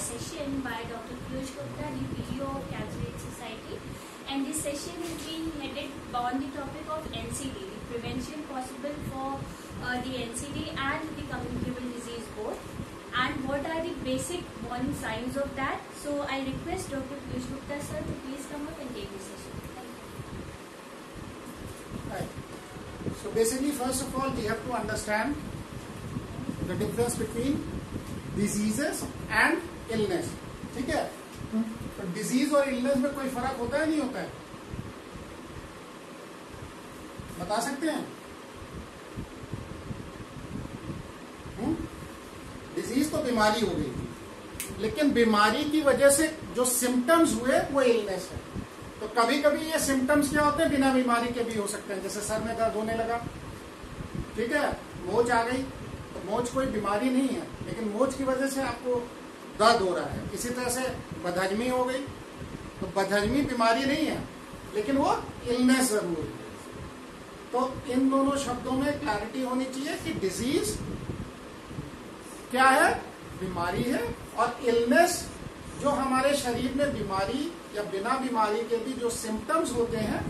session by Dr. Piyush Gupta, the PEO of Cancer Aid Society, and this session is being headed on the topic of NCD, the prevention possible for the NCD and the communicable disease both, and what are the basic warning signs of that. So I request Dr. Piyush Gupta sir to please come up and take this session. Thank you. Right. So basically, first of all, we have to understand the difference between diseases and illness. ठीक है? तो disease और illness में कोई फर्क होता है नहीं होता है? बता सकते हैं? डिजीज तो बीमारी हो गई थी, लेकिन बीमारी की वजह से जो सिम्टम्स हुए वो इलनेस है। तो कभी कभी ये सिम्टम्स क्या होते हैं, बिना बीमारी के भी हो सकते हैं। जैसे सर में दर्द होने लगा, ठीक है, मोच आ गई, तो मोच कोई बीमारी नहीं है, लेकिन मोच की वजह से आपको दर्द हो रहा है। इसी तरह से बदहजमी हो गई, तो बदहजमी बीमारी नहीं है, लेकिन वो इलनेस जरूर है। तो इन दोनों शब्दों में क्लैरिटी होनी चाहिए कि डिजीज क्या है, बीमारी है, और इलनेस जो हमारे शरीर में बीमारी या बिना बीमारी के भी जो सिम्टम्स होते हैं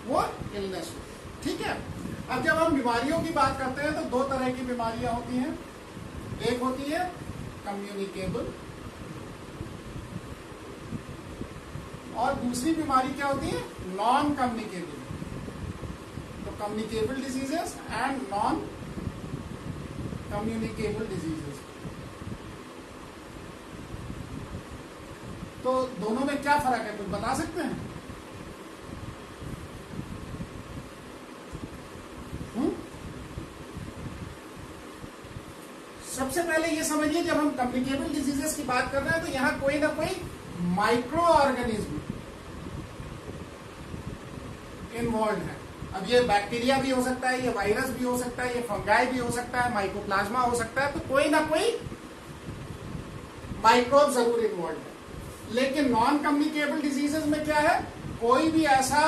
वो इलनेस होते हैं। ठीक है, अब जब हम बीमारियों की बात करते हैं तो दो तरह की बीमारियां होती हैं। एक होती है कम्युनिकेबल और दूसरी बीमारी क्या होती है, नॉन कम्युनिकेबल। तो communicable diseases and non communicable diseases, तो दोनों में क्या फर्क है, कुछ बता सकते हैं? सबसे पहले ये समझिए, जब हम कम्युनिकेबल डिजीजेस की बात कर रहे हैं तो यहां कोई ना कोई माइक्रो ऑर्गेनिज्म इन्वॉल्व है। अब ये बैक्टीरिया भी हो सकता है, ये वायरस भी हो सकता है, ये फंगाई भी हो सकता है, माइकोप्लाज्मा हो सकता है, तो कोई ना कोई माइक्रोब जरूर इन्वॉल्व है। लेकिन नॉन कम्युनिकेबल डिजीजेस में क्या है, कोई भी ऐसा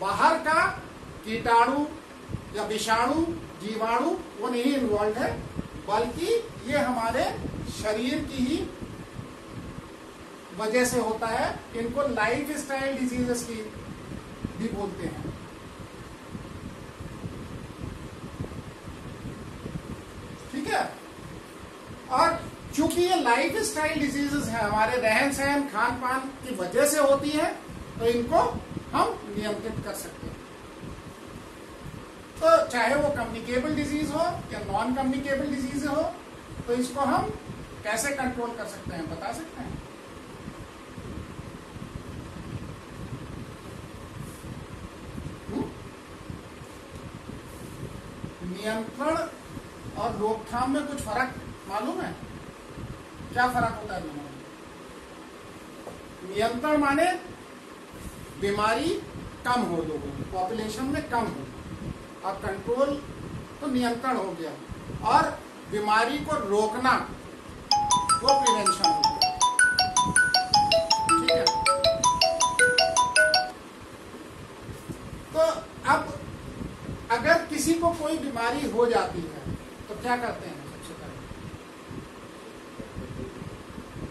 बाहर का कीटाणु या विषाणु जीवाणु वो नहीं इन्वॉल्व है, बल्कि ये हमारे शरीर की ही वजह से होता है। इनको लाइफ स्टाइल डिजीजेस की भी बोलते हैं। ठीक है, और चूंकि ये लाइफ स्टाइल डिजीजेस है, हमारे रहन सहन खान पान की वजह से होती है, तो इनको हम नियंत्रित कर सकते हैं। तो चाहे वो कम्युनिकेबल डिजीज हो या नॉन कम्युनिकेबल डिजीज हो, तो इसको हम कैसे कंट्रोल कर सकते हैं, बता सकते हैं? नियंत्रण और रोकथाम में कुछ फर्क मालूम है? क्या फर्क होता है दोनों में? नियंत्रण माने बीमारी कम हो, लोगों की पॉपुलेशन में कम हो, और कंट्रोल तो नियंत्रण हो गया, और बीमारी को रोकना वो प्रिवेंशन हो गया। ठीक है, तो अब अगर किसी को कोई बीमारी हो जाती है तो क्या करते हैं? सबसे पहले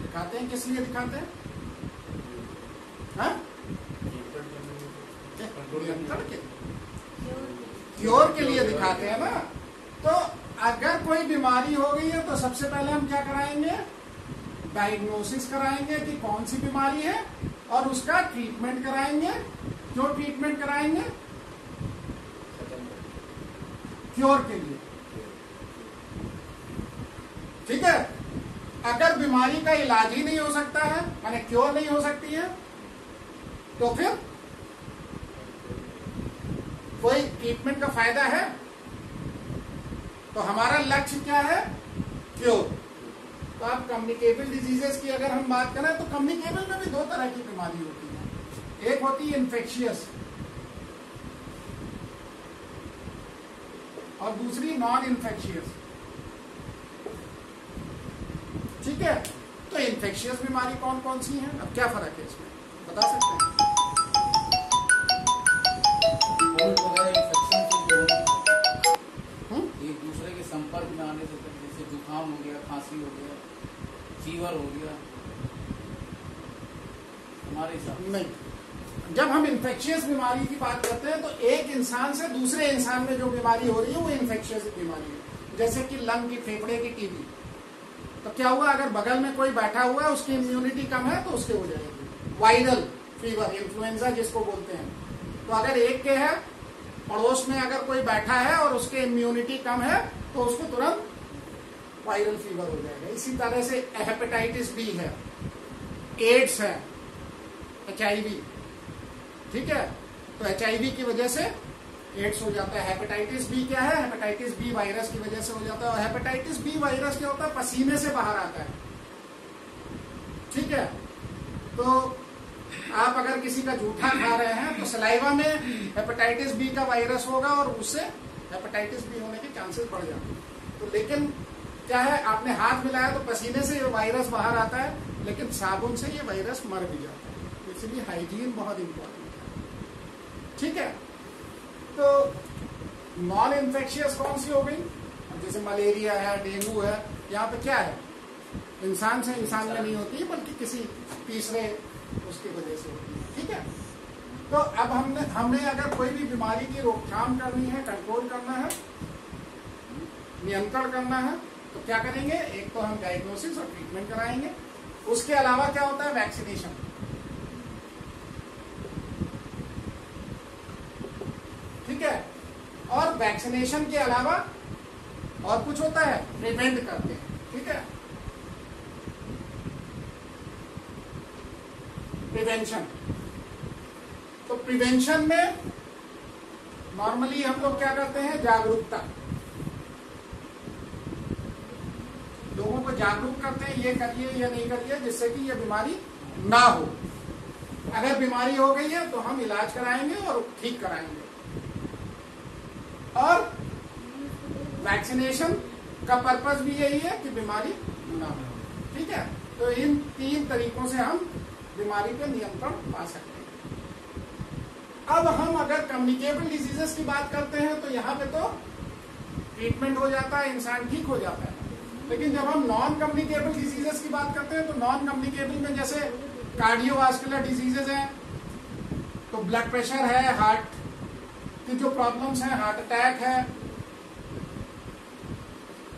दिखाते हैं, किस लिए दिखाते हैं? नियंत्रण के, क्योर के लिए दिखाते हैं ना। तो अगर कोई बीमारी हो गई है तो सबसे पहले हम क्या कराएंगे, डायग्नोसिस कराएंगे कि कौन सी बीमारी है, और उसका ट्रीटमेंट कराएंगे। क्यों ट्रीटमेंट कराएंगे? क्योर के लिए। ठीक है, अगर बीमारी का इलाज ही नहीं हो सकता है, माने क्योर नहीं हो सकती है, तो फिर कोई ट्रीटमेंट का फायदा है? तो हमारा लक्ष्य क्या है, क्योर। तो अब कम्युनिकेबल डिजीजेस की अगर हम बात करें तो कम्युनिकेबल में भी दो तरह की बीमारी होती है। एक होती है इन्फेक्शियस और दूसरी नॉन इन्फेक्शियस। ठीक है, तो इन्फेक्शियस बीमारी कौन कौन सी है, अब क्या फर्क है इसमें, बता सकते हैं? एक दूसरे के संपर्क में आने से, जैसे जुकाम हो गया, खांसी हो गया, फीवर हो गया हमारे हिसाब से। नहीं, जब हम इन्फेक्शियस बीमारी की बात करते हैं तो एक इंसान से दूसरे इंसान में जो बीमारी हो रही है वो इन्फेक्शियस बीमारी है। जैसे कि लंग की, फेफड़े की टीबी, तो क्या हुआ, अगर बगल में कोई बैठा हुआ है उसकी इम्यूनिटी कम है तो उसके हो जाएगी। वायरल फीवर, इन्फ्लुएंजा जिसको बोलते हैं, तो अगर एक के है, पड़ोस में अगर कोई बैठा है और उसकी इम्यूनिटी कम है तो उसको तुरंत वायरल फीवर हो जाएगा। इसी तरह से हेपेटाइटिस बी है, एड्स है, HIV, ठीक है, तो HIV की वजह से एड्स हो जाता है। हेपेटाइटिस बी क्या है, हेपेटाइटिस बी वायरस की वजह से हो जाता है। और हेपेटाइटिस बी वायरस क्या होता है, पसीने से बाहर आता है, ठीक है। तो आप अगर किसी का जूठा खा रहे हैं तो सलाइवा में हेपेटाइटिस बी का वायरस होगा और उससे हेपेटाइटिस बी होने के चांसेस बढ़ जाते हैं। तो लेकिन क्या है, आपने हाथ मिलाया तो पसीने से ये वायरस बाहर आता है, लेकिन साबुन से ये वायरस मर भी जाता है। इसलिए हाइजीन बहुत इंपॉर्टेंट है, ठीक है। तो नॉन इन्फेक्शियस कौन सी हो गई, जैसे मलेरिया है, डेंगू है, यहाँ पे क्या है, इंसान से इंसान में नहीं होती बल्कि किसी तीसरे उसकी वजह से होती है, ठीक है। तो अब हमने अगर कोई भी बीमारी की रोकथाम करनी है, कंट्रोल करना है, नियंत्रण करना है, तो क्या करेंगे, एक तो हम डायग्नोसिस और ट्रीटमेंट कराएंगे। उसके अलावा क्या होता है, वैक्सीनेशन, ठीक है। और वैक्सीनेशन के अलावा और कुछ होता है, प्रिवेंट करते हैं, ठीक है, प्रिवेंशन। तो प्रिवेंशन में नॉर्मली हम लोग क्या करते हैं, जागरूकता, लोगों को जागरूक करते हैं, ये करिए या नहीं करिए जिससे कि ये बीमारी ना हो। अगर बीमारी हो गई है तो हम इलाज कराएंगे और ठीक कराएंगे। और वैक्सीनेशन का पर्पस भी यही है कि बीमारी ना हो, ठीक है। तो इन 3 तरीकों से हम बीमारी पे नियंत्रण पा सकते हैं। अब हम अगर कम्युनिकेबल डिजीजेस की बात करते हैं तो यहाँ पे तो ट्रीटमेंट हो जाता है, इंसान ठीक हो जाता है। लेकिन जब हम नॉन कम्युनिकेबल डिजीजेस की बात करते हैं तो नॉन कम्युनिकेबल में जैसे कार्डियोवास्कुलर डिजीजेस हैं, तो ब्लड प्रेशर है, हार्ट की जो प्रॉब्लम्स हैं, हार्ट अटैक है,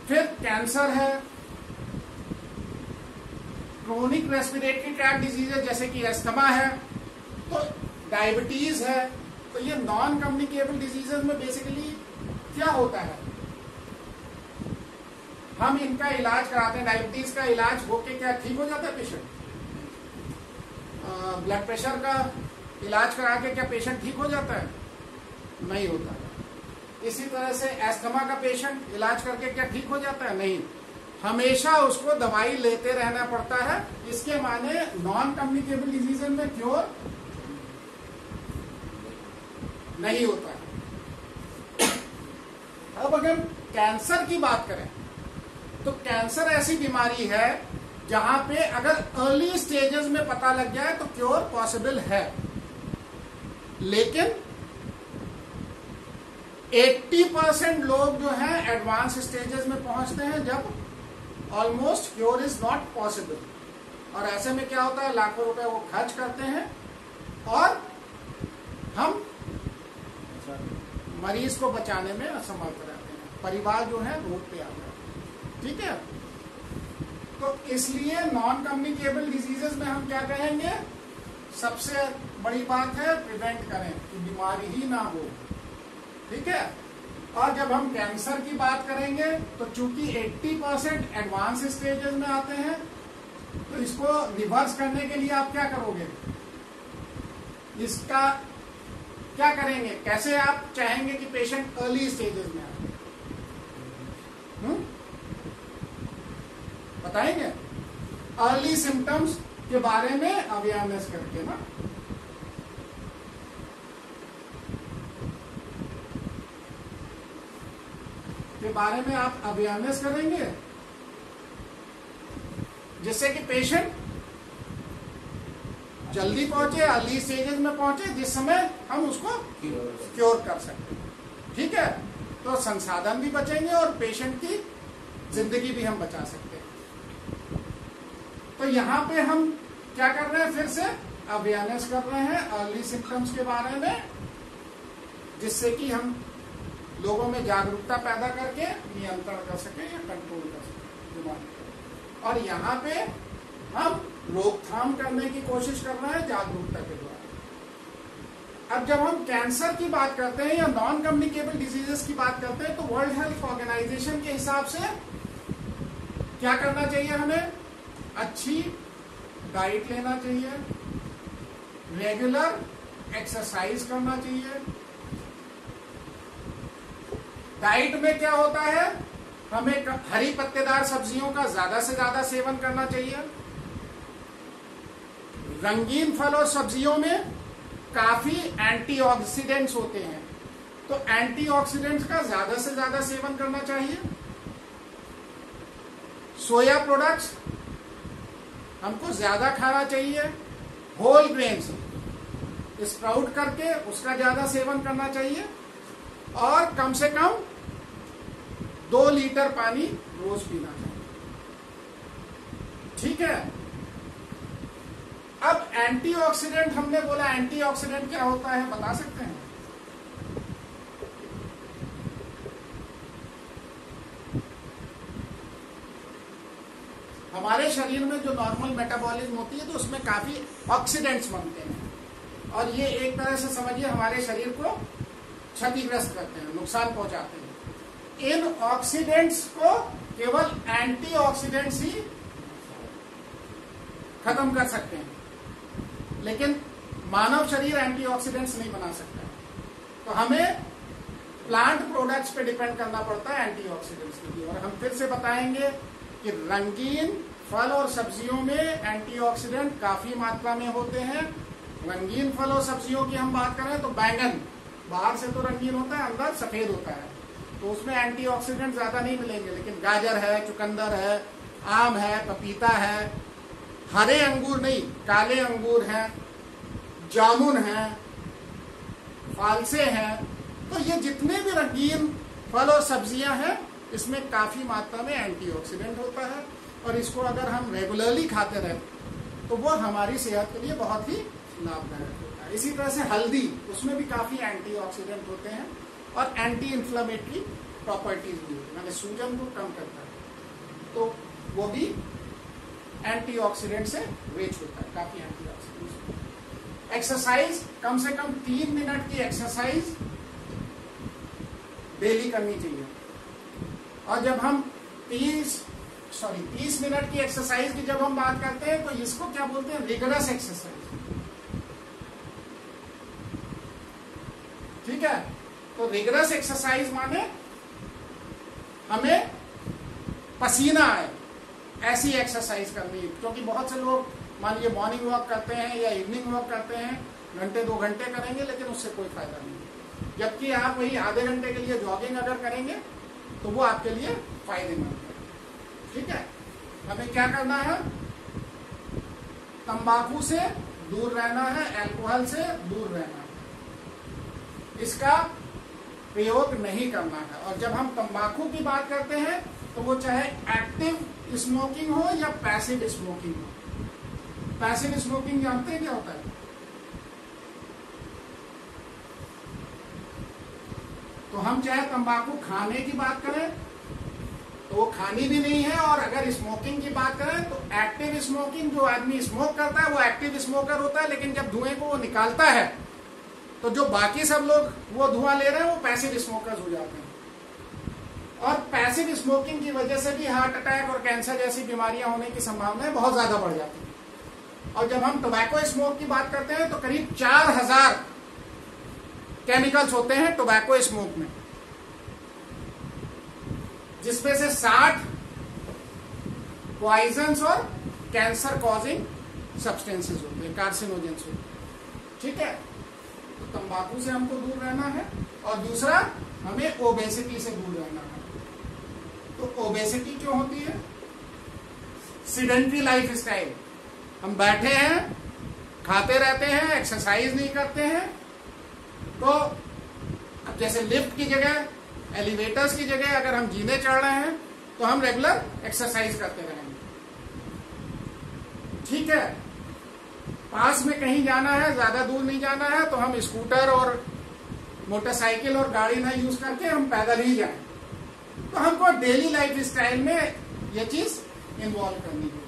फिर कैंसर है, क्रोनिक रेस्पिरेटरी ट्रैक्ट डिजीजेस जैसे कि अस्थमा है, तो डायबिटीज है। तो ये नॉन कम्युनिकेबल डिजीजेस में बेसिकली क्या होता है, हम इनका इलाज कराते हैं। डायबिटीज का इलाज होके क्या ठीक हो जाता है पेशेंट, ब्लड प्रेशर का इलाज करा के क्या पेशेंट ठीक हो जाता है, नहीं होता। इसी तरह से एस्थमा का पेशेंट इलाज करके क्या ठीक हो जाता है, नहीं, हमेशा उसको दवाई लेते रहना पड़ता है। इसके माने नॉन कम्युनिकेबल डिजीज में क्योर नहीं होता है। अब अगर कैंसर की बात करें तो कैंसर ऐसी बीमारी है जहां पे अगर अर्ली स्टेजेस में पता लग जाए तो क्योर पॉसिबल है, लेकिन 80% लोग जो हैं एडवांस स्टेजेस में पहुंचते हैं जब almost cure is not possible. और ऐसे में क्या होता है, लाखों रुपए वो खर्च करते हैं और हम मरीज को बचाने में असमर्थ रहते हैं, परिवार जो है रोड पे आ जाता है, ठीक है। तो इसलिए नॉन कम्युनिकेबल डिजीजेस में हम क्या कहेंगे, सबसे बड़ी बात है प्रिवेंट करें कि बीमारी ही ना हो, ठीक है। और जब हम कैंसर की बात करेंगे तो चूंकि 80% एडवांस स्टेजेस में आते हैं, तो इसको रिवर्स करने के लिए आप क्या करोगे, इसका क्या करेंगे, कैसे आप चाहेंगे कि पेशेंट अर्ली स्टेजेस में आए, बताएंगे। अर्ली सिम्टम्स के बारे में अवेयरनेस करके ना, के बारे में आप अवेयरनेस करेंगे जिससे कि पेशेंट जल्दी पहुंचे, अर्ली स्टेजेस में पहुंचे, जिस समय हम उसको क्योर कर सकते हैं, ठीक है। तो संसाधन भी बचेंगे और पेशेंट की जिंदगी भी हम बचा सकते हैं। तो यहाँ पे हम क्या कर रहे हैं, फिर से अवेयरनेस कर रहे हैं अर्ली सिम्टम्स के बारे में, जिससे कि हम लोगों में जागरूकता पैदा करके नियंत्रण कर सके या कंट्रोल कर सके बीमारी। और यहाँ पे हम रोकथाम करने की कोशिश कर रहे हैं जागरूकता के द्वारा। अब जब हम कैंसर की बात करते हैं या नॉन कम्युनिकेबल डिजीजेस की बात करते हैं, तो वर्ल्ड हेल्थ ऑर्गेनाइजेशन के हिसाब से क्या करना चाहिए, हमें अच्छी डाइट लेना चाहिए, रेगुलर एक्सरसाइज करना चाहिए। डाइट में क्या होता है, हमें हरी पत्तेदार सब्जियों का ज्यादा से ज्यादा सेवन करना चाहिए। रंगीन फल और सब्जियों में काफी एंटीऑक्सीडेंट्स होते हैं, तो एंटीऑक्सीडेंट्स का ज्यादा से ज्यादा सेवन करना चाहिए। सोया प्रोडक्ट्स हमको ज्यादा खाना चाहिए। होल ग्रेन्स स्प्राउट करके उसका ज्यादा सेवन करना चाहिए। और कम से कम 2 लीटर पानी रोज पीना चाहिए। ठीक है। अब एंटीऑक्सीडेंट हमने बोला, एंटीऑक्सीडेंट क्या होता है बता सकते हैं? हमारे शरीर में जो नॉर्मल मेटाबॉलिज्म होती है तो उसमें काफी ऑक्सीडेंट्स बनते हैं, और ये एक तरह से समझिए हमारे शरीर को क्षतिग्रस्त करते हैं, नुकसान पहुंचाते हैं। इन ऑक्सीडेंट्स को केवल एंटीऑक्सीडेंट्स ही खत्म कर सकते हैं, लेकिन मानव शरीर एंटीऑक्सीडेंट्स नहीं बना सकता। तो हमें प्लांट प्रोडक्ट्स पे डिपेंड करना पड़ता है एंटीऑक्सीडेंट्स के लिए। और हम फिर से बताएंगे कि रंगीन फल और सब्जियों में एंटीऑक्सीडेंट काफी मात्रा में होते हैं। रंगीन फल और सब्जियों की हम बात करें तो बैंगन बाहर से तो रंगीन होता है, अंदर सफेद होता है, तो उसमें एंटीऑक्सीडेंट ज्यादा नहीं मिलेंगे। लेकिन गाजर है, चुकंदर है, आम है, पपीता है, हरे अंगूर नहीं काले अंगूर हैं, जामुन है, फालसे हैं, तो ये जितने भी रंगीन फल और सब्जियां हैं इसमें काफी मात्रा में एंटीऑक्सीडेंट होता है। और इसको अगर हम रेगुलरली खाते रहे तो वो हमारी सेहत के लिए बहुत ही लाभदायक होता है। इसी तरह से हल्दी, उसमें भी काफी एंटीऑक्सीडेंट होते हैं और एंटी इंफ्लेमेटरी प्रॉपर्टीज भी होती है, यानी सूजन को कम करता है, तो वो भी एंटीऑक्सीडेंट से रिच होता है, काफी एंटीऑक्सीडेंट। एक्सरसाइज, कम से कम 3 मिनट की एक्सरसाइज डेली करनी चाहिए। और जब हम 30 मिनट की एक्सरसाइज की जब हम बात करते हैं तो इसको क्या बोलते हैं, रिगरस एक्सरसाइज। ठीक है। तो रिगरस एक्सरसाइज माने हमें पसीना आए ऐसी एक्सरसाइज करनी है। क्योंकि बहुत से लोग मान लीजिए मॉर्निंग वॉक करते हैं या इवनिंग वॉक करते हैं, घंटे 2 घंटे करेंगे लेकिन उससे कोई फायदा नहीं। जबकि आप वही आधे घंटे के लिए जॉगिंग अगर करेंगे तो वो आपके लिए फायदेमंद है। ठीक है। हमें क्या करना है, तंबाकू से दूर रहना है, अल्कोहल से दूर रहना है, इसका प्रयोग नहीं करना है। और जब हम तंबाकू की बात करते हैं तो वो चाहे एक्टिव स्मोकिंग हो या पैसिव स्मोकिंग हो। पैसिव स्मोकिंग जानते हैं क्या होता है? तो हम चाहे तंबाकू खाने की बात करें तो वो खानी भी नहीं है, और अगर स्मोकिंग की बात करें तो एक्टिव स्मोकिंग, जो आदमी स्मोक करता है वो एक्टिव स्मोकर होता है, लेकिन जब धुएं को वो निकालता है तो जो बाकी सब लोग वो धुआं ले रहे हैं वो पैसिव स्मोकर्स हो जाते हैं। और पैसिव स्मोकिंग की वजह से भी हार्ट अटैक और कैंसर जैसी बीमारियां होने की संभावनाएं बहुत ज्यादा बढ़ जाती है। और जब हम टोबैको स्मोक की बात करते हैं तो करीब 4000 केमिकल्स होते हैं टोबैको स्मोक में, जिसमें से 60 पॉइजन्स और कैंसर कॉजिंग सब्सटेंसेस होते हैं, कार्सिनोजेंस होते हैं। ठीक है। तो तंबाकू से हमको दूर रहना है। और दूसरा, हमें ओबेसिटी से दूर रहना है। तो ओबेसिटी क्यों होती है? सिडेंट्री लाइफ स्टाइल, हम बैठे हैं, खाते रहते हैं, एक्सरसाइज नहीं करते हैं। तो अब जैसे लिफ्ट की जगह, एलिवेटर्स की जगह अगर हम जीने चढ़ रहे हैं तो हम रेगुलर एक्सरसाइज करते रहेंगे। ठीक है, पास में कहीं जाना है, ज्यादा दूर नहीं जाना है, तो हम स्कूटर और मोटरसाइकिल और गाड़ी ना यूज करके हम पैदल ही जाएं। तो हमको डेली लाइफ स्टाइल में ये चीज इन्वॉल्व करनी होगी।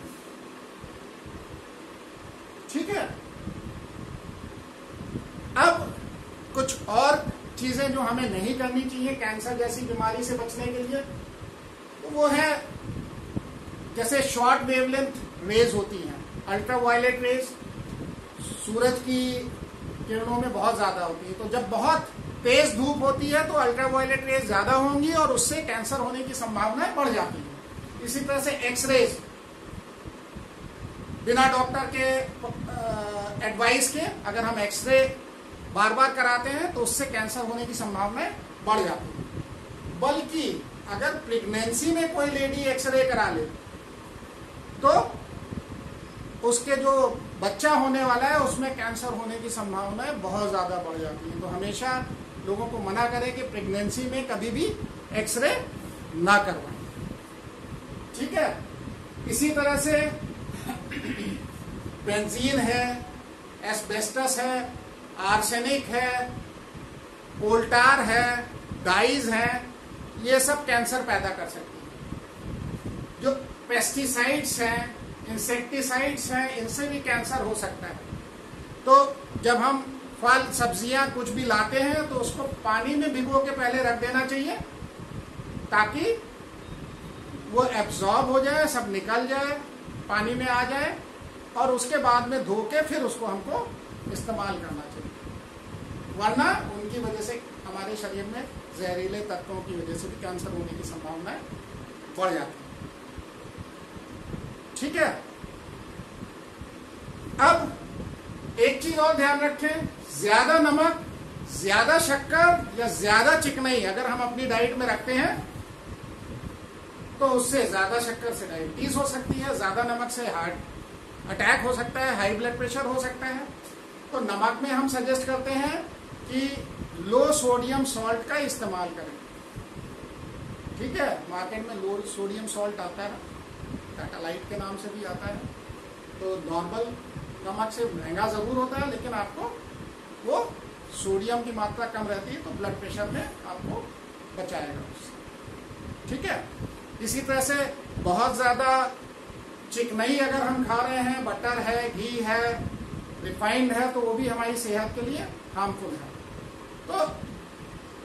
ठीक है, अब कुछ और चीजें जो हमें नहीं करनी चाहिए कैंसर जैसी बीमारी से बचने के लिए, तो वो है जैसे शॉर्ट वेवलेंथ रेज होती हैं, अल्ट्रावायलेट रेज सूरज की किरणों में बहुत ज्यादा होती है। तो जब बहुत तेज धूप होती है तो अल्ट्रावायलेट रेज ज्यादा होंगी और उससे कैंसर होने की संभावनाएं बढ़ जाती है। इसी तरह से एक्सरेज, बिना डॉक्टर के एडवाइस के अगर हम एक्सरे बार बार कराते हैं तो उससे कैंसर होने की संभावनाएं बढ़ जाती है। बल्कि अगर प्रेगनेंसी में कोई लेडी एक्सरे करा ले तो उसके जो बच्चा होने वाला है उसमें कैंसर होने की संभावनाएं बहुत ज्यादा बढ़ जाती है। तो हमेशा लोगों को मना करें कि प्रेगनेंसी में कभी भी एक्सरे ना करवाएं। ठीक है, इसी तरह से बेंजीन है, एस्बेस्टस है, आर्सेनिक है, कोल्टार है, डाइज है, ये सब कैंसर पैदा कर सकती है। जो पेस्टिसाइड्स हैं, इंसेक्टिसाइड्स हैं, इनसे भी कैंसर हो सकता है। तो जब हम फल सब्जियां कुछ भी लाते हैं तो उसको पानी में भिगो के पहले रख देना चाहिए ताकि वो एब्जॉर्ब हो जाए, सब निकल जाए, पानी में आ जाए, और उसके बाद में धो के फिर उसको हमको इस्तेमाल करना चाहिए। वरना उनकी वजह से हमारे शरीर में जहरीले तत्वों की वजह से भी कैंसर होने की संभावनाएं बढ़ जाती है। ठीक है, अब एक चीज और ध्यान रखें, ज्यादा नमक, ज्यादा शक्कर या ज्यादा चिकनाई अगर हम अपनी डाइट में रखते हैं तो उससे ज्यादा शक्कर से डायबिटीज हो सकती है, ज्यादा नमक से हार्ट अटैक हो सकता है, हाई ब्लड प्रेशर हो सकता है। तो नमक में हम सजेस्ट करते हैं कि लो सोडियम सॉल्ट का इस्तेमाल करें। ठीक है, मार्केट में लो सोडियम सॉल्ट आता है, टाटा लाइट के नाम से भी आता है। तो नॉर्मल नमक से महंगा जरूर होता है, लेकिन आपको वो सोडियम की मात्रा कम रहती है तो ब्लड प्रेशर में आपको बचाएगा उससे। ठीक है, इसी तरह से बहुत ज्यादा चिकनाई अगर हम खा रहे हैं, बटर है, घी है, रिफाइंड है, तो वो भी हमारी सेहत के लिए हार्मफुल है। तो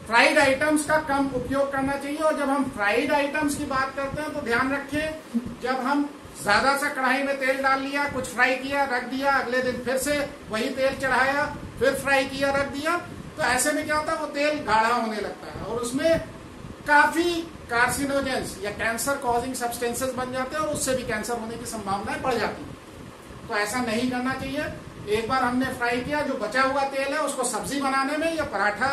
फ्राइड आइटम्स का कम उपयोग करना चाहिए। और जब हम फ्राइड आइटम्स की बात करते हैं तो ध्यान रखें, जब हम ज्यादा सा कढ़ाई में तेल डाल लिया, कुछ फ्राई किया, रख दिया, अगले दिन फिर से वही तेल चढ़ाया, फिर फ्राई किया, रख दिया, तो ऐसे में क्या होता है, वो तेल गाढ़ा होने लगता है और उसमें काफी कार्सिनोजेंस या कैंसर कॉजिंग सब्सटेंसेस बन जाते हैं और उससे भी कैंसर होने की संभावनाएं बढ़ जाती है। तो ऐसा नहीं करना चाहिए। एक बार हमने फ्राई किया, जो बचा हुआ तेल है उसको सब्जी बनाने में या पराठा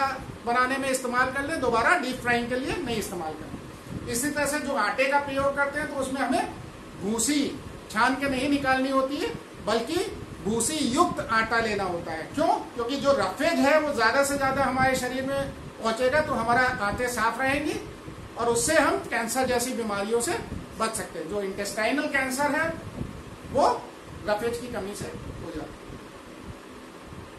बनाने में इस्तेमाल कर ले, दोबारा डीप फ्राइंग के लिए नहीं इस्तेमाल करें। इसी तरह से जो आटे का प्रयोग करते हैं तो उसमें हमें भूसी छान के नहीं निकालनी होती है, बल्कि भूसी युक्त आटा लेना होता है। क्यों? क्योंकि जो रफेज है वो ज्यादा से ज्यादा हमारे शरीर में पहुंचेगा तो हमारा आंतें साफ रहेंगी और उससे हम कैंसर जैसी बीमारियों से बच सकते हैं। जो इंटेस्टाइनल कैंसर है वो रफेज की कमी से हो जाता है।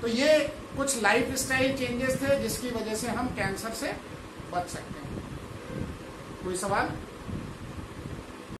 तो ये कुछ लाइफ स्टाइल चेंजेस थे जिसकी वजह से हम कैंसर से बच सकते हैं। कोई सवाल?